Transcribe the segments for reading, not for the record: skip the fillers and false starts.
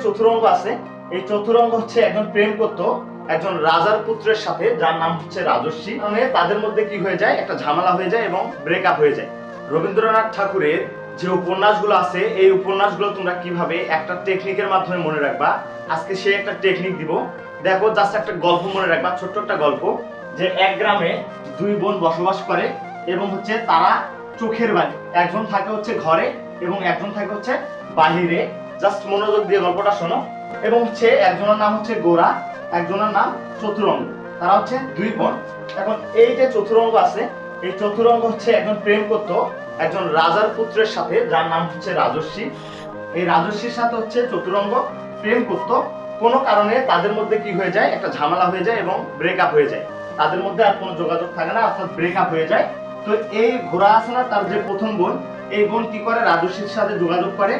চতুরঙ্গ আছে, এই চতুরঙ্গ হচ্ছে একজন প্রেম করত একজন রাজার পুত্রের সাথে, যার নাম হচ্ছে রাজস্বী। মানে তাদের মধ্যে কি হয়ে যায়, একটা ঝামেলা হয়ে যায় এবং ব্রেকআপ হয়ে যায়। রবীন্দ্রনাথ ঠাকুরের যে উপন্যাসগুলো আছে, এই উপন্যাসগুলো তোমরা কিভাবে একটা টেকনিকের মাধ্যমে মনে রাখবা, আজকে সে একটা টেকনিক দিব। দেখো, জাস্ট একটা গল্প মনে রাখবা, ছোট্ট একটা গল্প, যে এক গ্রামে দুই বোন বসবাস করে এবং হচ্ছে তারা চোখের বালি, একজন থাকে হচ্ছে ঘরে এবং একজন থাকে হচ্ছে বাহিরে। জাস্ট মনোযোগ দিয়ে গল্পটা শোনো। এবং হচ্ছে একজনের নাম হচ্ছে গোরা, একজনের নাম চতুরঙ্গ। তারা হচ্ছে দুই বোন। এখন এই যে চতুরঙ্গ আছে, এই চতুরঙ্গ হচ্ছে একজন প্রেম করত একজন রাজার পুত্রের সাথে, যার নাম হচ্ছে রাজস্বী। এই রাজস্বীর সাথে হচ্ছে চতুরঙ্গ প্রেম করত। কোনো কারণে তাদের মধ্যে কি হয়ে যায়, একটা ঝামেলা হয়ে যায় এবং ব্রেকআপ হয়ে যায়। তাদের মধ্যে আর কোনো যোগাযোগ থাকে না, অর্থাৎ ব্রেকআপ হয়ে যায়। তো এই ঘোড়া আছে না, তার যে প্রথম বোন, এই বোন কি করে, রাজস্বীর সাথে যোগাযোগ করে,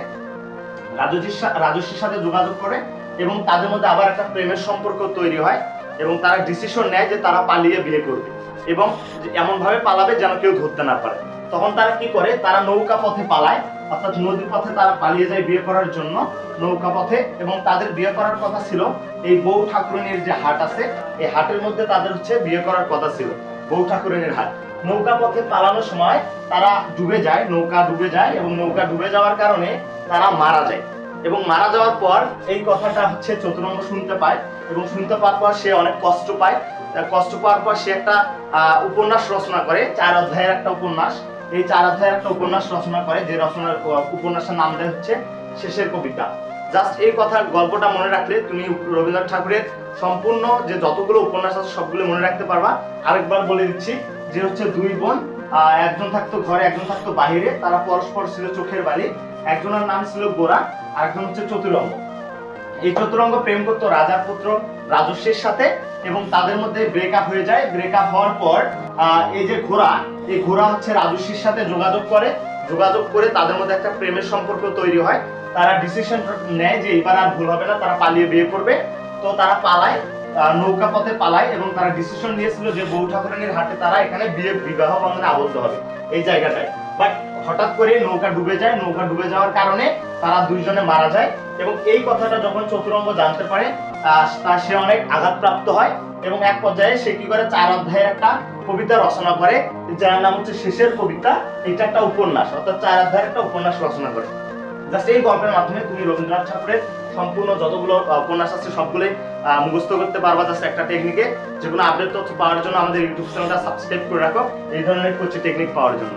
রাজস্বীর সাথে যোগাযোগ করে এবং তাদের মধ্যে আবার একটা প্রেমের সম্পর্ক তৈরি হয় এবং তারা ডিসিশন নেয় যে তারা পালিয়ে বিয়ে করবে এবং এমন ভাবে পালাবে যেন কেউ ধরতে না পারে। তখন তারা কি করে, তারা নৌকা পথে পালায়, অর্থাৎ নদী পথে তারা পালিয়ে যায় বিয়ে করার জন্য নৌকা পথে। এবং তাদের বিয়ে করার কথা ছিল এই বউ ঠাকুরানীর যে হাট আছে, এই হাটের মধ্যে তাদের হচ্ছে বিয়ে করার কথা ছিল, বউ ঠাকুরানীর হাট। নৌকা পথে পালানোর সময় তারা ডুবে যায়, নৌকা ডুবে যায় এবং নৌকা ডুবে যাওয়ার কারণে তারা মারা যায়। এবং মারা যাওয়ার পর এই কথাটা হচ্ছে চতুরঙ্গ শুনতে পায় এবং শুনতে পাওয়ার পর সে অনেক কষ্ট পায়। কষ্ট পাওয়ার পর সে একটা উপন্যাস রচনা করে, 4 অধ্যায়ের একটা উপন্যাস। এই 4 অধ্যায়ের একটা উপন্যাস রচনা করে, যে রচনার উপন্যাসের নাম দেয় হচ্ছে শেষের কবিতা। জাস্ট এই কথার গল্পটা মনে রাখলে তুমি রবীন্দ্রনাথ ঠাকুরের সম্পূর্ণ যে যতগুলো উপন্যাস আছে সবগুলো মনে রাখতে পারবা। আরেকবার বলে দিচ্ছি, যে হচ্ছে দুই বোন, একজন থাকতো ঘরে একজন থাকতো বাহিরে, তারা পরস্পর ছিল চোখের বালি। একজনের নাম ছিল গোরা, আরেকজন হচ্ছে চতুরঙ্গ। এই চতুরঙ্গ প্রেম করতো রাজার পুত্র রাজস্বীর সাথে এবং তাদের মধ্যে ব্রেকআপ হয়ে যায়। ব্রেকআপ হওয়ার পর এই যে ঘোড়া, এই ঘোড়া হচ্ছে রাজস্বীর সাথে যোগাযোগ করে তাদের মধ্যে একটা প্রেমের সম্পর্ক তৈরি হয়। তারা ডিসিশন নেয় যে এবার আর ভুল হবে না, তারা পালিয়ে বিয়ে করবে। তো তারা পালায়, নৌকা পথে পালায় এবং তারা ডিসিশন নিয়েছিল যে বউ ঠাকুরানীর হাটে তারা এখানে বিবাহ বন্ধনে আবদ্ধ হবে এই জায়গাটায়। বাট হঠাৎ করে নৌকা ডুবে যায়, নৌকা ডুবে যাওয়ার কারণে তারা দুইজনে মারা যায়। এবং এই কথাটা যখন চতুরঙ্গ জানতে পারে, সে অনেক আঘাতপ্রাপ্ত হয় এবং এক পর্যায়ে সে কি করে, 4 অধ্যায়ের একটা কবিতা রচনা করে, যার নাম হচ্ছে শেষের কবিতা। এটা একটা উপন্যাস, অর্থাৎ 4 অধ্যায়ের একটা উপন্যাস রচনা করে। জাস্ট এই গল্পের মাধ্যমে তুমি রবীন্দ্রনাথ ঠাকুরের সম্পূর্ণ যতগুলো উপন্যাস আছে সবগুলোই মুখস্থ করতে পারবা, জাস্ট একটা টেকনিকে। যেগুলো আপডেট তথ্য পাওয়ার জন্য আমাদের ইউটিউব চ্যানেলটা সাবস্ক্রাইব করে রাখো, এই ধরনের কোচিং টেকনিক পাওয়ার জন্য।